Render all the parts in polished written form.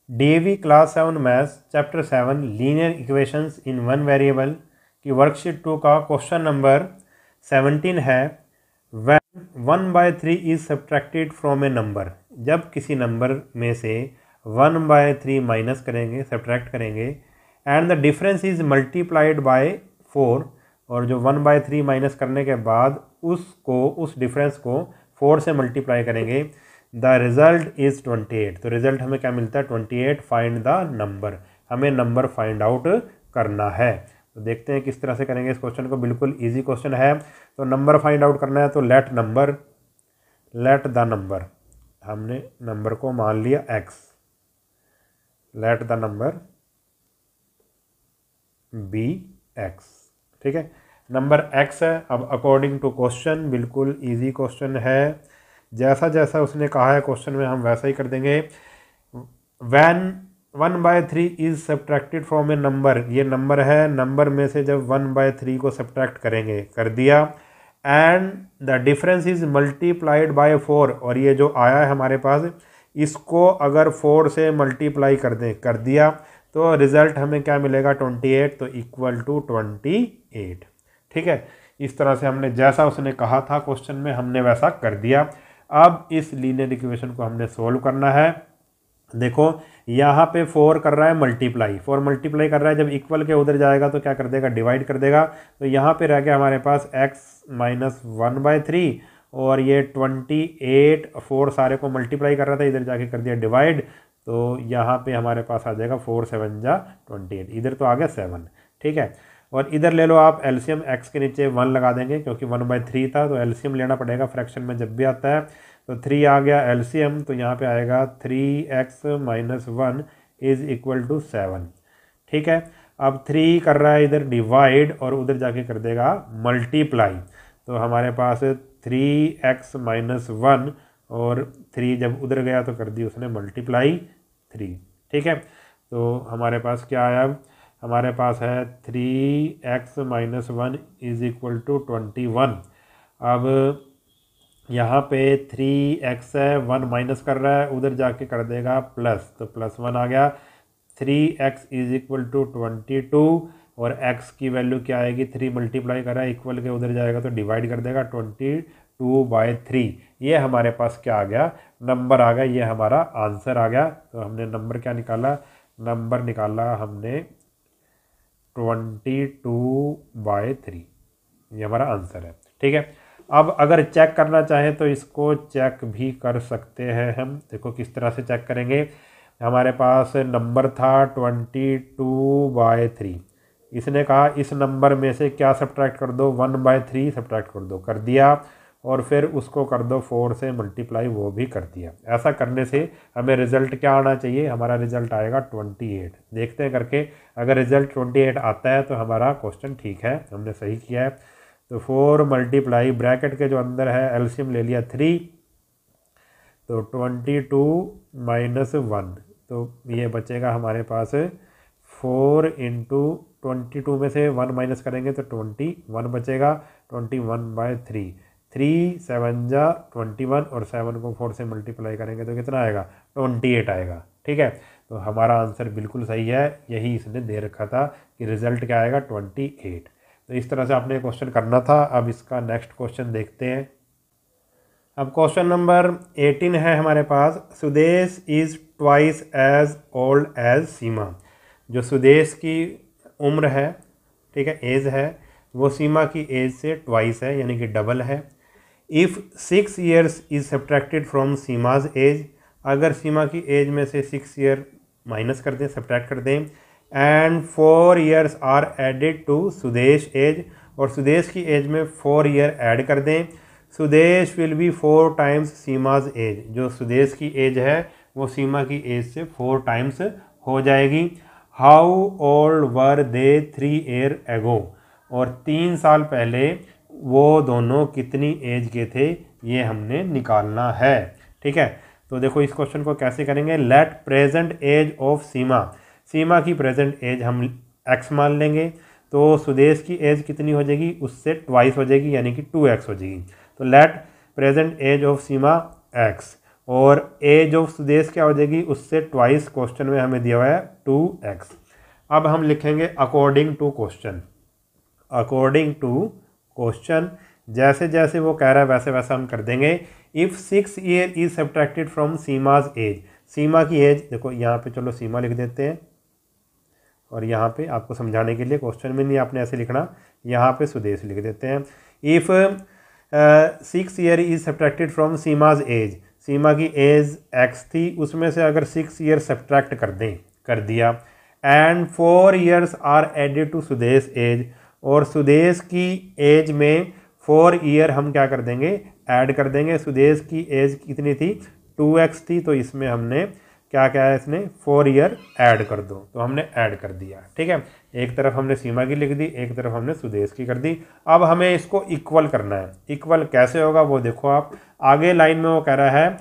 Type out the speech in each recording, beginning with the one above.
DAV class 7 maths chapter 7 linear equations in one variable की worksheet 2 का question number 17 है। When 1/3 is subtracted from A number, जब किसी number में से 1/3 माइनस करेंगे, सब्ट्रैक्ट करेंगे, and the difference is multiplied by 4, और जो 1/3 माइनस करने के बाद उस डिफरेंस को 4 से मल्टीप्लाई करेंगे, द रिजल्ट इज़ 28। तो रिजल्ट हमें क्या मिलता है? 28। फाइंड द नंबर, हमें नंबर फाइंड आउट करना है। तो देखते हैं किस तरह से करेंगे इस क्वेश्चन को। बिल्कुल इजी क्वेश्चन है। तो नंबर फाइंड आउट करना है तो लेट द नंबर, हमने नंबर को मान लिया x, let the number be x। ठीक है, नंबर x है। अब अकॉर्डिंग टू क्वेश्चन, बिल्कुल इजी क्वेश्चन है, जैसा जैसा उसने कहा है क्वेश्चन में हम वैसा ही कर देंगे। When 1/3 is subtracted from A number, ये नंबर है, नंबर में से जब 1/3 को सब्ट्रैक्ट करेंगे, कर दिया, and the difference is multiplied by 4, और ये जो आया है हमारे पास, इसको अगर 4 से मल्टीप्लाई कर दें, कर दिया, तो रिजल्ट हमें क्या मिलेगा? 28। तो इक्वल टू 28। ठीक है, इस तरह से हमने जैसा उसने कहा था क्वेश्चन में हमने वैसा कर दिया। अब इस लीनियर इक्वेशन को हमने सोल्व करना है। देखो यहाँ पे 4 कर रहा है मल्टीप्लाई, 4 मल्टीप्लाई कर रहा है, जब इक्वल के उधर जाएगा तो क्या कर देगा? डिवाइड कर देगा। तो यहाँ पे रह गया हमारे पास x माइनस 1/3, और ये 28, 4 सारे को मल्टीप्लाई कर रहा था, इधर जाके कर दिया डिवाइड। तो यहाँ पे हमारे पास आ जाएगा 4 7 जा 28, इधर तो आ गया 7। ठीक है, और इधर ले लो आप एलसीएम, x के नीचे 1 लगा देंगे क्योंकि 1/3 था, तो एलसीएम लेना पड़ेगा फ्रैक्शन में जब भी आता है। तो 3 आ गया एलसीएम, तो यहाँ पे आएगा 3x minus 1 is equal to 7। ठीक है, अब 3 कर रहा है इधर डिवाइड, और उधर जाके कर देगा मल्टीप्लाई। तो हमारे पास 3x माइनस 1, और 3 जब उधर गया तो कर दी उसने मल्टीप्लाई 3। ठीक है, तो हमारे पास क्या आया? हमारे पास है 3x minus 1 is equal to 21। अब यहाँ पे 3x है, 1 माइनस कर रहा है, उधर जाके कर देगा प्लस, तो प्लस 1 आ गया। 3x इज इक्वल टू 22, और x की वैल्यू क्या आएगी? 3 मल्टीप्लाई कर रहा है, इक्वल के उधर जाएगा तो डिवाइड कर देगा, 22/3। ये हमारे पास क्या आ गया? नंबर आ गया, ये हमारा आंसर आ गया। तो हमने नंबर क्या निकाला? नंबर निकाला हमने 22/3, ये हमारा आंसर है। ठीक है, अब अगर चेक करना चाहें तो इसको चेक भी कर सकते हैं हम। देखो किस तरह से चेक करेंगे। हमारे पास नंबर था 22/3, इसने कहा इस नंबर में से क्या सब्ट्रैक्ट कर दो? 1/3 सब्ट्रैक्ट कर दो, कर दिया, और फिर उसको कर दो 4 से मल्टीप्लाई, वो भी कर दिया। ऐसा करने से हमें रिजल्ट क्या आना चाहिए? हमारा रिजल्ट आएगा 28। देखते हैं करके, अगर रिजल्ट 28 आता है तो हमारा क्वेश्चन ठीक है, हमने सही किया है। तो 4 मल्टीप्लाई, ब्रैकेट के जो अंदर है एलसीएम ले लिया 3, तो 22 माइनस 1, तो ये बचेगा हमारे पास 4 इंटू 22 में से 1 माइनस करेंगे तो 21 बचेगा, 21/3। 3 7 जा 21, और 7 को 4 से मल्टीप्लाई करेंगे तो कितना आएगा? 28 आएगा। ठीक है, तो हमारा आंसर बिल्कुल सही है, यही इसने दे रखा था कि रिजल्ट क्या आएगा? 28। तो इस तरह से आपने क्वेश्चन करना था। अब इसका नेक्स्ट क्वेश्चन देखते हैं। अब क्वेश्चन नंबर 18 है हमारे पास। Sudesh is twice as old as Seema. जो सुदेश की उम्र है, ठीक है, एज है, वो सीमा की एज से ट्वाइस है, यानी कि डबल है। If 6 years is subtracted from Seema's age, अगर सीमा की एज में से 6 ईयर माइनस कर दें, सब्ट्रैक्ट कर दें, and 4 years are added to Sudesh age, और सुदेश की एज में 4 ईयर ऐड कर दें, Sudesh will be 4 times Seema's age. जो सुदेश की एज है वो सीमा की एज से 4 टाइम्स हो जाएगी। How old were they 3 year एगो, और 3 साल पहले वो दोनों कितनी एज के थे, ये हमने निकालना है। ठीक है, तो देखो इस क्वेश्चन को कैसे करेंगे। लेट प्रेजेंट एज ऑफ सीमा, सीमा की प्रेजेंट एज हम x मान लेंगे, तो सुदेश की एज कितनी हो जाएगी? उससे ट्वाइस हो जाएगी, यानी कि 2x हो जाएगी। तो let present age of Seema x, और एज ऑफ सुदेश क्या हो जाएगी, उससे ट्वाइस क्वेश्चन में हमें दिया हुआ है 2x। अब हम लिखेंगे according to question. According to question जैसे जैसे वो कह रहा है वैसे वैसे हम कर देंगे। If 6 year is subtracted from Seema's age, Seema की एज देखो यहाँ पे, चलो सीमा लिख देते हैं और यहाँ पे आपको समझाने के लिए क्वेश्चन में नहीं आपने ऐसे लिखना, यहाँ पे सुदेश लिख देते हैं। If 6 year is subtracted from Seema's age, Seema की एज x थी, उसमें से अगर 6 ईयर सब्ट्रैक्ट कर दिया, and 4 years are added to Sudesh age, और सुदेश की एज में 4 ईयर हम क्या कर देंगे, ऐड कर देंगे। सुदेश की एज कितनी थी, 2x थी, तो इसमें हमने क्या क्या है, इसने 4 ईयर ऐड कर दो, तो हमने ऐड कर दिया। ठीक है, एक तरफ हमने सीमा की लिख दी, एक तरफ हमने सुदेश की कर दी। अब हमें इसको इक्वल करना है। इक्वल कैसे होगा वो देखो आप, आगे लाइन में वो कह रहा है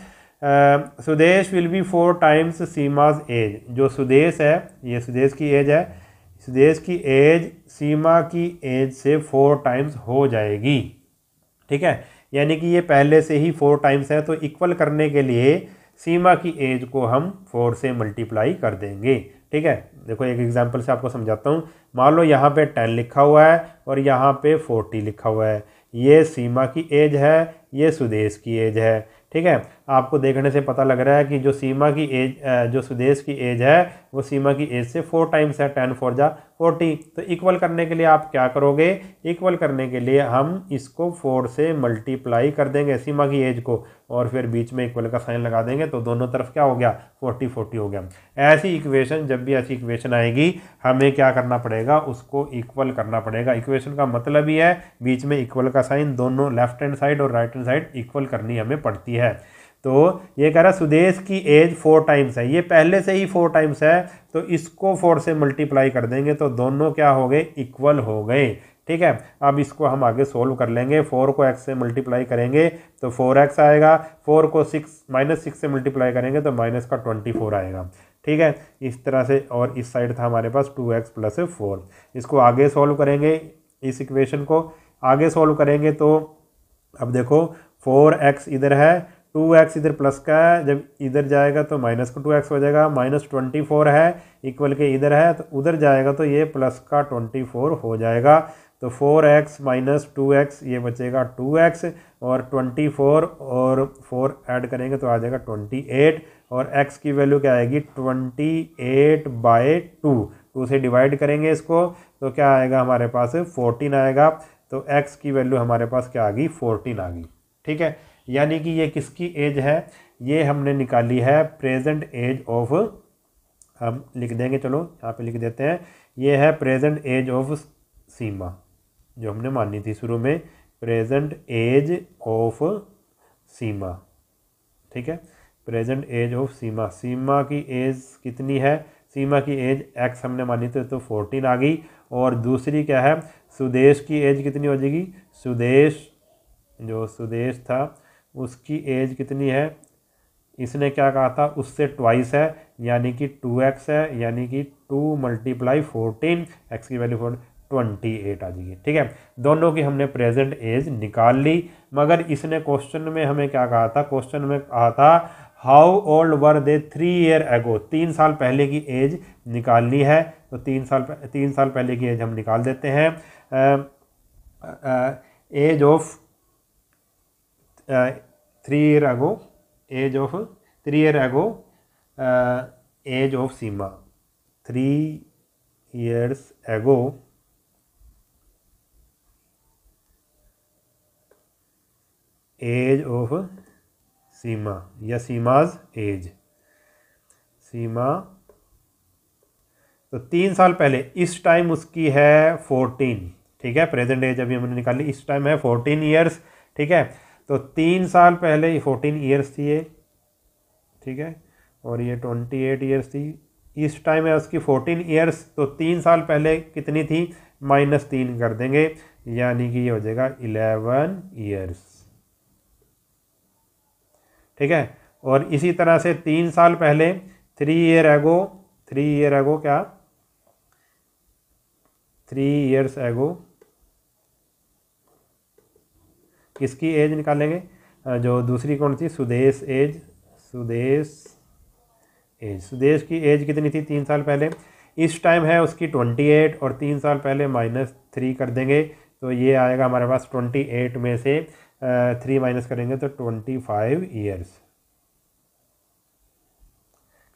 Sudesh will be 4 times Seema's age. जो सुदेश है, ये सुदेश की एज है, सुदेश की एज सीमा की एज से 4 टाइम्स हो जाएगी। ठीक है, यानी कि ये पहले से ही 4 टाइम्स है, तो इक्वल करने के लिए सीमा की एज को हम 4 से मल्टीप्लाई कर देंगे। ठीक है, देखो एक एग्जांपल से आपको समझाता हूँ। मान लो यहाँ पे 10 लिखा हुआ है और यहाँ पे 40 लिखा हुआ है। ये सीमा की एज है, ये सुदेश की एज है। ठीक है, आपको देखने से पता लग रहा है कि जो सीमा की एज, जो सुदेश की एज है वो सीमा की एज से 4 टाइम्स है। 10 4 जा 40। तो इक्वल करने के लिए आप क्या करोगे, इक्वल करने के लिए हम इसको 4 से मल्टीप्लाई कर देंगे सीमा की एज को, और फिर बीच में इक्वल का साइन लगा देंगे, तो दोनों तरफ क्या हो गया, 40 40 हो गया। ऐसी इक्वेशन, जब भी ऐसी इक्वेशन आएगी हमें क्या करना पड़ेगा, उसको इक्वल करना पड़ेगा। इक्वेशन का मतलब ही है बीच में इक्वल का साइन, दोनों लेफ्ट हैंड साइड और राइट हैंड साइड इक्वल करनी हमें पड़ती है। तो ये कह रहा सुदेश की एज 4 टाइम्स है, ये पहले से ही 4 टाइम्स है, तो इसको 4 से मल्टीप्लाई कर देंगे तो दोनों क्या हो गए, इक्वल हो गए। ठीक है, अब इसको हम आगे सोल्व कर लेंगे। 4 को x से मल्टीप्लाई करेंगे तो 4x आएगा, 4 को -6 से मल्टीप्लाई करेंगे तो माइनस का 24 आएगा। ठीक है, इस तरह से, और इस साइड था हमारे पास 2x + 4। इसको आगे सोल्व करेंगे, इस इक्वेशन को आगे सोल्व करेंगे तो अब देखो 4x इधर है, 2x इधर प्लस का है, जब इधर जाएगा तो माइनस का 2x हो जाएगा, -24 है, इक्वल के इधर है तो उधर जाएगा तो ये प्लस का 24 हो जाएगा। तो 4x - 2x ये बचेगा 2x, और 24 और 4 ऐड करेंगे तो आ जाएगा 28, और x की वैल्यू क्या आएगी, 28/2। 2 से डिवाइड करेंगे इसको तो क्या आएगा हमारे पास, 14 आएगा। तो x की वैल्यू हमारे पास क्या आ गई, 14 आ गई। ठीक है, यानी कि ये किसकी एज है, ये हमने निकाली है प्रेजेंट एज ऑफ, हम लिख देंगे, चलो यहाँ पे लिख देते हैं, ये है प्रेजेंट एज ऑफ सीमा, जो हमने मानी थी शुरू में, प्रेजेंट एज ऑफ सीमा। ठीक है, प्रेजेंट एज ऑफ सीमा, सीमा की एज कितनी है, सीमा की एज x हमने मानी थी तो 14 आ गई। और दूसरी क्या है, सुदेश की एज कितनी हो जाएगी, सुदेश, जो सुदेश था उसकी एज कितनी है, इसने क्या कहा था, उससे ट्वाइस है, यानी कि 2x है, यानी कि 2 × 14, x की वैल्यू 28 आ जाएगी। ठीक है, दोनों की हमने प्रेजेंट एज निकाल ली। मगर इसने क्वेश्चन में हमें क्या कहा था, क्वेश्चन में कहा था how old were they 3 year एगो, 3 साल पहले की एज निकालनी है। तो 3 साल पहले की एज हम निकाल देते हैं। Age of 3 year ago, age of 3 year ago, age of Seema, 3 years ago age of Seema, या सीमाज एज, सीमा, तो 3 साल पहले, इस टाइम उसकी है 14। ठीक है, प्रेजेंट एज अभी हमने निकाली, इस टाइम है 14 ईयर्स। ठीक है, तो 3 साल पहले 14 ईयर्स थी ये। ठीक है, और ये 28 ईयर्स थी, इस टाइम है उसकी 14 ईयर्स। तो 3 साल पहले कितनी थी, -3 कर देंगे, यानी कि ये हो जाएगा 11 ईयर्स। ठीक है, और इसी तरह से 3 साल पहले 3 ईयर एगो, 3 ईयर एगो क्या, 3 ईयर्स एगो किसकी एज निकालेंगे, जो दूसरी कौन सी, सुदेश एज, सुदेश की एज कितनी थी 3 साल पहले, इस टाइम है उसकी 28 और 3 साल पहले -3 कर देंगे तो ये आएगा हमारे पास 28 में से 3 माइनस करेंगे तो 25 ईयर्स,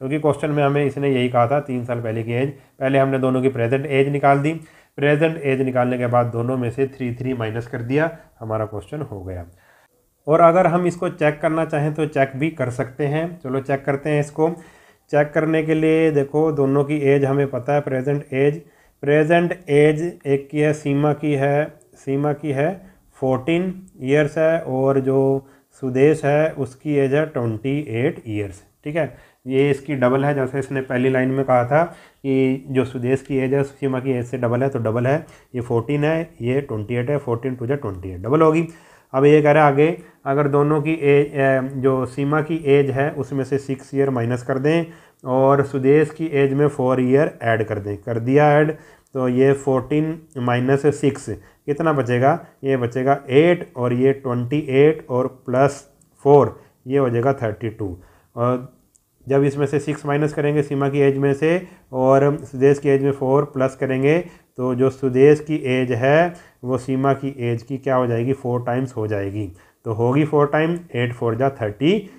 क्योंकि क्वेश्चन में हमें इसने यही कहा था 3 साल पहले की एज। पहले हमने दोनों की प्रेजेंट एज निकाल दी, प्रेजेंट एज निकालने के बाद दोनों में से 3 माइनस कर दिया, हमारा क्वेश्चन हो गया। और अगर हम इसको चेक करना चाहें तो चेक भी कर सकते हैं। चलो चेक करते हैं इसको। चेक करने के लिए देखो दोनों की एज हमें पता है, प्रेजेंट एज एक की है सीमा की है 14 ईयर्स है, और जो सुदेश है उसकी एज है 28 ईयर्स। ठीक है, ये इसकी डबल है, जैसे इसने पहली लाइन में कहा था कि जो सुदेश की एज है सीमा की एज से डबल है, तो डबल है, ये 14 है, ये 28 है, 14 टू 28 डबल होगी। अब ये कह रहा है आगे, अगर दोनों की एज जो सीमा की एज है उसमें से 6 ईयर माइनस कर दें और सुदेश की एज में 4 ईयर ऐड कर दें, कर दिया ऐड, तो ये 14 माइनस 6 कितना बचेगा, ये बचेगा 8, और ये 28 और प्लस 4 ये हो जाएगा 32। और जब इसमें से 6 माइनस करेंगे सीमा की एज में से और सुदेश की एज में 4 प्लस करेंगे, तो जो सुदेश की एज है वो सीमा की एज की क्या हो जाएगी, 4 टाइम्स हो जाएगी, तो होगी 4 टाइम, 8 4 जा 32।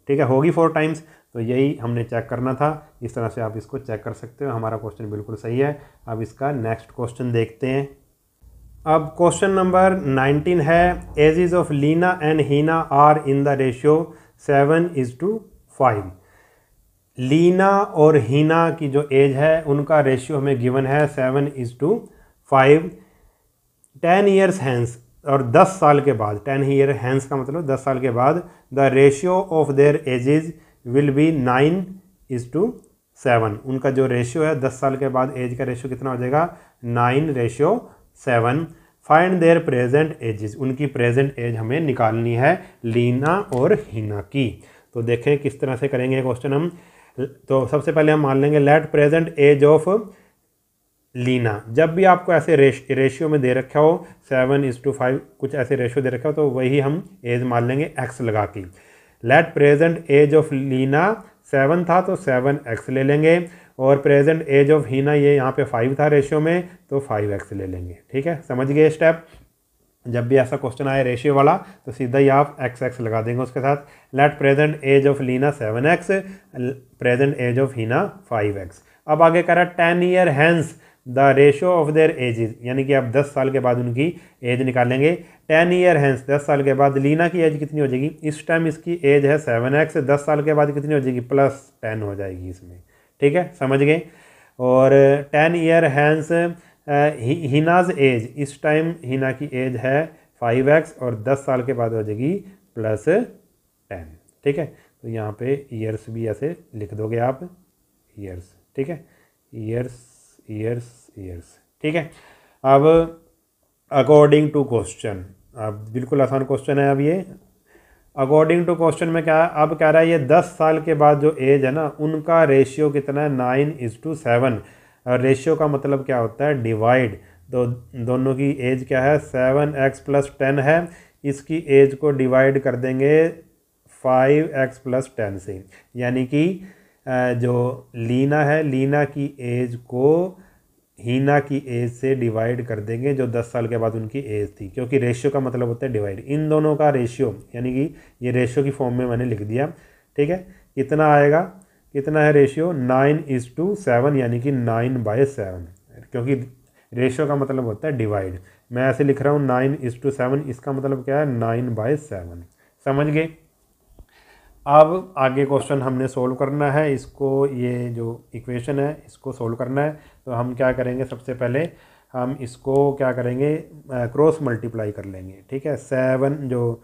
ठीक है, होगी 4 टाइम्स। तो यही हमने चेक करना था, इस तरह से आप इसको चेक कर सकते हो। हमारा क्वेश्चन बिल्कुल सही है। अब इसका नेक्स्ट क्वेश्चन देखते हैं। अब क्वेश्चन नंबर 19 है, ages of Leena and Heena are in the ratio 7:5। Leena और हीना की जो एज है उनका रेशियो हमें गिवन है 7:5। 10 ईयर्स हैंस, और 10 साल के बाद, 10 ईयर हैंस का मतलब 10 साल के बाद, the ratio of their edges will be 9:7। उनका जो रेशियो है 10 साल के बाद एज का रेशियो कितना हो जाएगा, 9:7। फाइंड देयर प्रेजेंट एजेस, उनकी प्रेजेंट एज हमें निकालनी है लीना और हीना की। तो देखें किस तरह से करेंगे क्वेश्चन हम। तो सबसे पहले हम मान लेंगे let present age of Leena. जब भी आपको ऐसे रेशियो में दे रखा हो 7:5 कुछ ऐसे रेशियो दे रखा हो, तो वही हम एज मान लेंगे x लगा के। Let present age of Leena 7 था तो 7x ले लेंगे, और प्रेजेंट एज ऑफ हीना ये यहाँ पे 5 था रेशियो में, तो 5x ले लेंगे। ठीक है, समझ गए स्टेप। जब भी ऐसा क्वेश्चन आए रेशियो वाला तो सीधा ही आप x लगा देंगे उसके साथ। Let present age of Leena 7x, present age of Heena 5x। अब आगे कह रहा है 10 year hence the ratio of their ages, यानी कि आप 10 साल के बाद उनकी एज निकालेंगे। 10 ईयर हैंस 10 साल के बाद लीना की एज कितनी हो जाएगी, इस टाइम इसकी एज है 7x, 10 साल के बाद कितनी हो जाएगी, +10 हो जाएगी इसमें। ठीक है, समझ गए। और 10 ईयर हैंस हीनाज एज, इस टाइम हीना की एज है 5x, और 10 साल के बाद हो जाएगी +10। ठीक है, तो यहाँ पे ईयर्स भी ऐसे लिख दोगे आप, ईयर्स। ठीक है, ईयर्स। ठीक है, अब अकॉर्डिंग टू क्वेश्चन, अब बिल्कुल आसान क्वेश्चन है। अब ये अकॉर्डिंग टू क्वेश्चन में क्या है, अब कह रहा है ये 10 साल के बाद जो एज है ना उनका रेशियो कितना है, 9:7। और रेशियो का मतलब क्या होता है, डिवाइड। तो दोनों की एज क्या है, 7x + 10 है, इसकी एज को डिवाइड कर देंगे 5x + 10 से, यानी कि जो लीना है, लीना की एज को हीना की एज से डिवाइड कर देंगे जो 10 साल के बाद उनकी एज थी, क्योंकि रेशियो का मतलब होता है डिवाइड। इन दोनों का रेशियो, यानी कि ये रेशियो की फॉर्म में मैंने लिख दिया। ठीक है, कितना आएगा, कितना है रेशियो, 9:7, यानी कि 9/7, क्योंकि रेशियो का मतलब होता है डिवाइड। मैं ऐसे लिख रहा हूँ 9:7, इसका मतलब क्या है, 9/7। समझ गए। अब आगे क्वेश्चन हमने सोल्व करना है इसको, ये जो इक्वेशन है इसको सोल्व करना है। तो हम क्या करेंगे, सबसे पहले हम इसको क्या करेंगे, क्रॉस मल्टीप्लाई कर लेंगे। ठीक है, 7 जो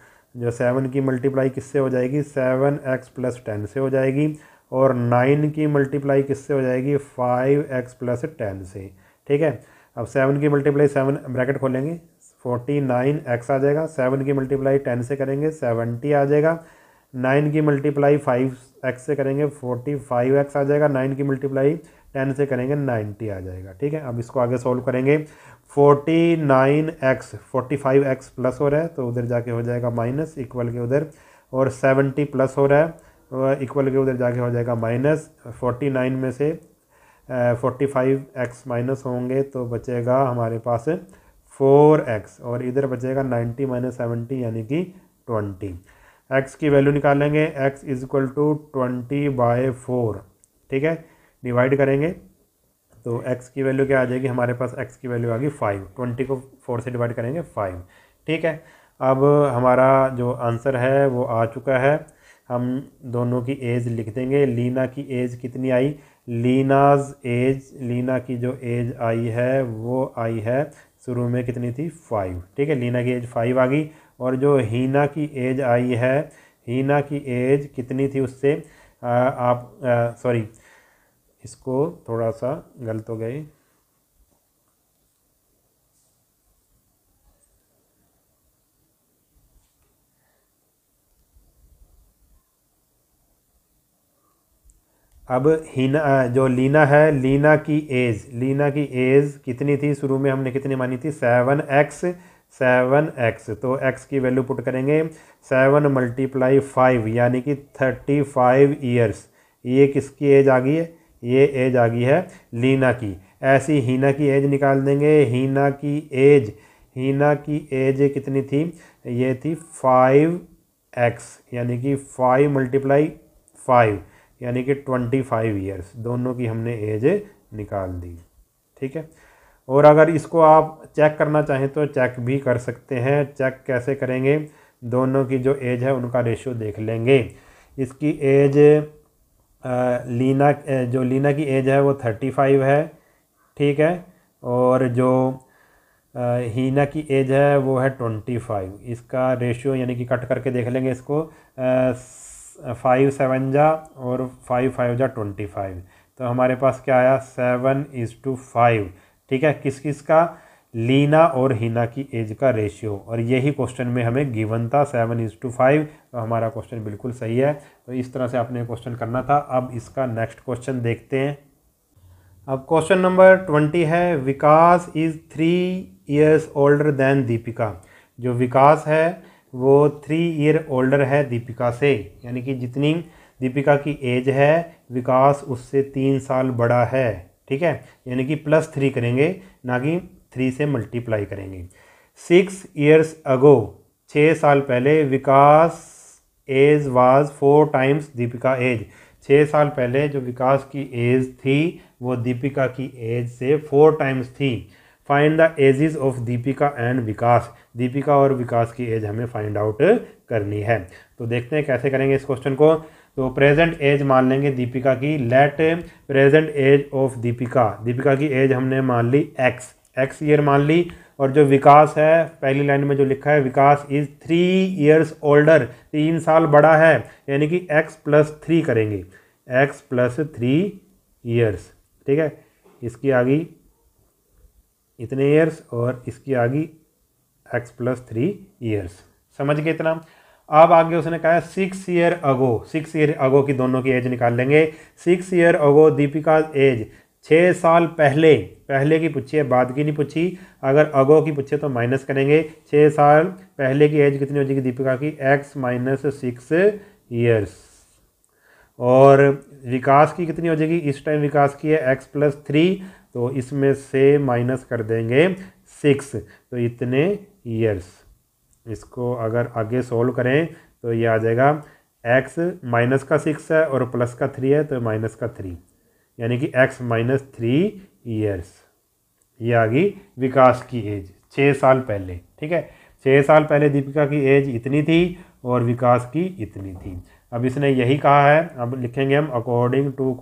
7 की मल्टीप्लाई किससे हो जाएगी, 7x + 10 से हो जाएगी, और 9 की मल्टीप्लाई किससे हो जाएगी, 5x + 10 से। ठीक है, अब 7 की मल्टीप्लाई 7 ब्रैकेट खोलेंगे 49x आ जाएगा, 7 की मल्टीप्लाई 10 से करेंगे 70 आ जाएगा, 9 की मल्टीप्लाई 5x से करेंगे 45x आ जाएगा, 9 की मल्टीप्लाई 10 से करेंगे 90 आ जाएगा। ठीक है, अब इसको आगे सोल्व करेंगे। 49x 45x प्लस हो रहा है तो उधर जाके हो जाएगा माइनस, इक्वल के उधर, और 70 प्लस हो रहा है इक्वल के उधर जाके हो जाएगा माइनस। 49 में से 45x माइनस होंगे तो बचेगा हमारे पास 4x, और इधर बचेगा 90 माइनस 70 यानी कि 20। x की वैल्यू निकालेंगे, x इज इक्वल टू 20/4। ठीक है, डिवाइड करेंगे तो x की वैल्यू क्या आ जाएगी, हमारे पास x की वैल्यू आ गई 5। 20 को 4 से डिवाइड करेंगे 5। ठीक है, अब हमारा जो आंसर है वो आ चुका है। हम दोनों की एज लिख देंगे। लीना की एज कितनी आई, लीनाज एज, लीना की जो एज आई है वो आई है शुरू में कितनी थी, 5। ठीक है, लीना की एज 5 आ गई। और जो हीना की एज आई है, हीना की एज कितनी थी उससे सॉरी, इसको थोड़ा सा गलत हो गई। अब हीना जो लीना है, लीना की एज कितनी थी शुरू में, हमने कितनी मानी थी, 7x। तो x की वैल्यू पुट करेंगे, 7 × 5 यानी कि 35 ईयर्स। ये किसकी एज आ गई है, ये एज आ गई है लीना की। ऐसी हीना की एज निकाल देंगे। हीना की एज कितनी थी, ये थी 5x यानी कि 5 × 5 यानी कि 25 ईयर्स। दोनों की हमने एज निकाल दी। ठीक है, और अगर इसको आप चेक करना चाहें तो चेक भी कर सकते हैं। चेक कैसे करेंगे, दोनों की जो एज है उनका रेशियो देख लेंगे। इसकी एज लीना की एज है वो 35 है। ठीक है, और जो हीना की एज है वो है 25। इसका रेशियो यानी कि कट करके देख लेंगे इसको, 5 7 जा और 5 5 जा 25। तो हमारे पास क्या आया, 7:5। ठीक है, किस किस का, लीना और हीना की एज का रेशियो, और यही क्वेश्चन में हमें गिवन था 7:5। तो हमारा क्वेश्चन बिल्कुल सही है। तो इस तरह से आपने क्वेश्चन करना था। अब इसका नेक्स्ट क्वेश्चन देखते हैं। अब क्वेश्चन नंबर 20 है, Vikas is 3 years older than Deepika. जो विकास है वो 3 ईयर ओल्डर है दीपिका से, यानी कि जितनी दीपिका की एज है विकास उससे 3 साल बड़ा है। ठीक है, यानी कि +3 करेंगे, ना कि 3 से मल्टीप्लाई करेंगे। 6 ईयर्स अगो, 6 साल पहले, Vikas age was 4 times Deepika age. 6 साल पहले जो विकास की एज थी वो दीपिका की एज से 4 टाइम्स थी। Find the ages of Deepika and Vikas. Deepika और विकास की एज हमें फाइंड आउट करनी है। तो देखते हैं कैसे करेंगे इस क्वेश्चन को। तो प्रेजेंट एज मान लेंगे दीपिका की। Let present age of Deepika की एज हमने मान ली x ईयर मान ली। और जो विकास है, पहली लाइन में जो लिखा है, विकास इज 3 ईयर्स ओल्डर, 3 साल बड़ा है, यानी कि x + 3 करेंगे, x + 3 ईयर्स। ठीक है, इसकी आ गई इतने ईयर्स और इसकी आ गई x + 3 ईयर्स। समझ गए इतना। अब आगे उसने कहा है 6 ईयर अगो की दोनों की एज निकाल लेंगे। 6 ईयर अगो दीपिका एज, 6 साल पहले की पूछी है, बाद की नहीं पूछी। अगर अगो की पूछे तो माइनस करेंगे। 6 साल पहले की एज कितनी हो जाएगी दीपिका की, x - 6 ईयर्स। और विकास की कितनी हो जाएगी, इस टाइम विकास की है x + 3, तो इसमें से माइनस कर देंगे 6, तो इतने ईयर्स। इसको अगर आगे सोल्व करें तो ये आ जाएगा, x -6 है और +3 है तो -3, यानी कि x - 3 ईयर्स। ये आ गई विकास की एज 6 साल पहले। ठीक है, 6 साल पहले दीपिका की एज इतनी थी और विकास की इतनी थी। अब इसने यही कहा है, अब लिखेंगे हम अकॉर्डिंग टू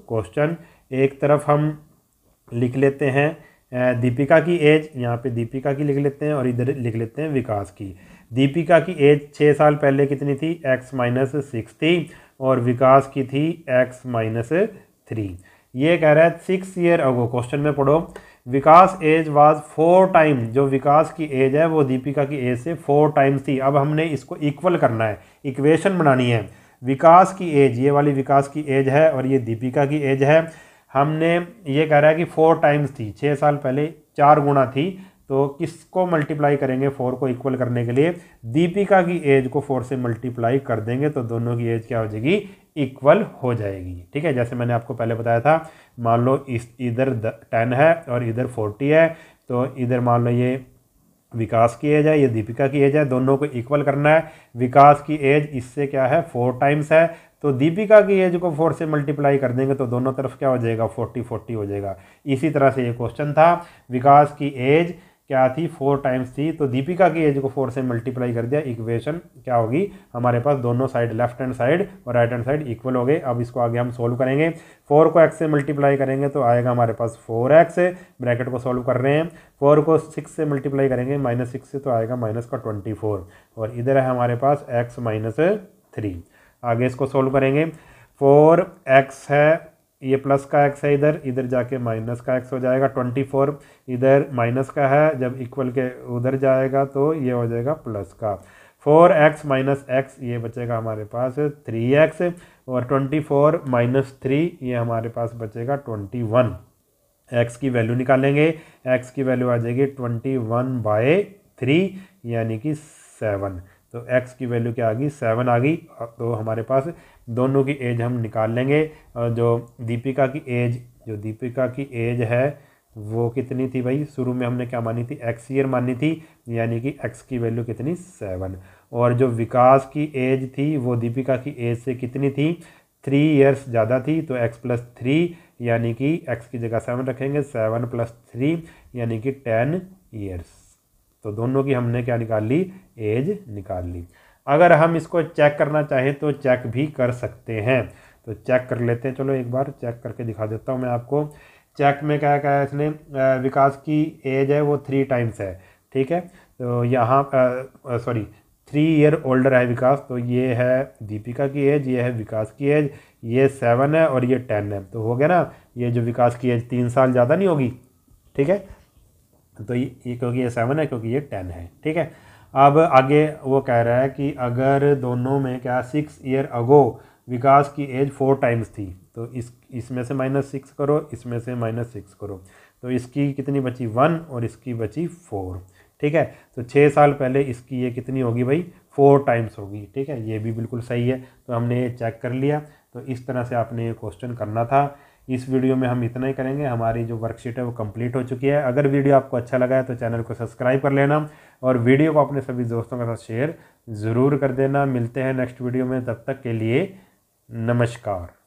क्वेश्चन। एक तरफ हम लिख लेते हैं दीपिका की एज, यहाँ पे दीपिका की लिख लेते हैं और इधर लिख लेते हैं विकास की। दीपिका की एज 6 साल पहले कितनी थी, x - 6 थी, और विकास की थी x - 3। ये कह रहा है 6 ईयर अगो, क्वेश्चन में पढ़ो, विकास एज वाज 4 टाइम, जो विकास की एज है वो दीपिका की एज से 4 टाइम्स थी। अब हमने इसको इक्वल करना है, इक्वेशन बनानी है। विकास की एज, ये वाली विकास की एज है और ये दीपिका की एज है। हमने ये कह रहा है कि 4 टाइम्स थी, 6 साल पहले 4 गुना थी, तो किसको मल्टीप्लाई करेंगे 4 को इक्वल करने के लिए? दीपिका की एज को 4 से मल्टीप्लाई कर देंगे तो दोनों की एज क्या हो जाएगी? इक्वल हो जाएगी। ठीक है, जैसे मैंने आपको पहले बताया था, मान लो इधर 10 है और इधर 40 है, तो इधर मान लो ये विकास की एज है, ये दीपिका की एज है, दोनों को इक्वल करना है। विकास की एज इससे क्या है? 4 टाइम्स है, तो दीपिका की एज को 4 से मल्टीप्लाई कर देंगे तो दोनों तरफ क्या हो जाएगा? 40 हो जाएगा। इसी तरह से ये क्वेश्चन था, विकास की एज क्या थी? 4 टाइम्स थी, तो दीपिका की एज को 4 से मल्टीप्लाई कर दिया। इक्वेशन क्या होगी हमारे पास? दोनों साइड, लेफ्ट हैंड साइड और राइट हैंड साइड इक्वल हो गए। अब इसको आगे हम सोल्व करेंगे। 4 को x से मल्टीप्लाई करेंगे तो आएगा हमारे पास 4x, ब्रैकेट को सोल्व कर रहे हैं। 4 को 6 से मल्टीप्लाई करेंगे -6 से तो आएगा -24, और इधर है हमारे पास x - 3। आगे इसको सोल्व करेंगे। 4x है, ये प्लस का x है, इधर जाके माइनस का x हो जाएगा। 24 इधर माइनस का है, जब इक्वल के उधर जाएगा तो ये हो जाएगा प्लस का। 4x - x ये बचेगा हमारे पास 3x, और 24 - 3 ये हमारे पास बचेगा 21। x की वैल्यू निकालेंगे, x की वैल्यू आ जाएगी 21/3 यानी कि 7। तो x की वैल्यू क्या आ गई? 7 आ गई। तो हमारे पास दोनों की एज हम निकाल लेंगे। जो दीपिका की एज है वो कितनी थी भाई? शुरू में हमने क्या मानी थी? x ईयर मानी थी, यानी कि x की वैल्यू कितनी? 7। और जो विकास की एज थी वो दीपिका की एज से कितनी थी? 3 ईयर्स ज़्यादा थी, तो x + 3 यानी कि x की जगह 7 रखेंगे, 7 + 3 यानी कि 10 ईयर्स। तो दोनों की हमने क्या निकाल ली? एज निकाल ली। अगर हम इसको चेक करना चाहें तो चेक भी कर सकते हैं, तो चेक कर लेते हैं। चलो एक बार चेक करके दिखा देता हूँ मैं आपको। चेक में क्या क्या है इसने? विकास की एज है वो 3 टाइम्स है, ठीक है। तो यहाँ 3 ईयर ओल्डर है विकास, तो ये है दीपिका की एज, ये है विकास की एज, ये 7 है और ये 10 है, तो हो गया ना। ये जो विकास की एज 3 साल ज़्यादा नहीं होगी, ठीक है। तो ये क्योंकि ये 7 है, क्योंकि ये 10 है, ठीक है। अब आगे वो कह रहा है कि अगर दोनों में क्या 6 ईयर अगो विकास की एज 4 टाइम्स थी, तो इसमें से -6 करो, इसमें से -6 करो, तो इसकी कितनी बची? 1 और इसकी बची 4, ठीक है। तो 6 साल पहले इसकी ये कितनी होगी भाई? 4 टाइम्स होगी, ठीक है। ये भी बिल्कुल सही है, तो हमने ये चेक कर लिया। तो इस तरह से आपने ये क्वेश्चन करना था। इस वीडियो में हम इतना ही करेंगे। हमारी जो वर्कशीट है वो कंप्लीट हो चुकी है। अगर वीडियो आपको अच्छा लगा है तो चैनल को सब्सक्राइब कर लेना और वीडियो को अपने सभी दोस्तों के साथ शेयर ज़रूर कर देना। मिलते हैं नेक्स्ट वीडियो में, तब तक के लिए नमस्कार।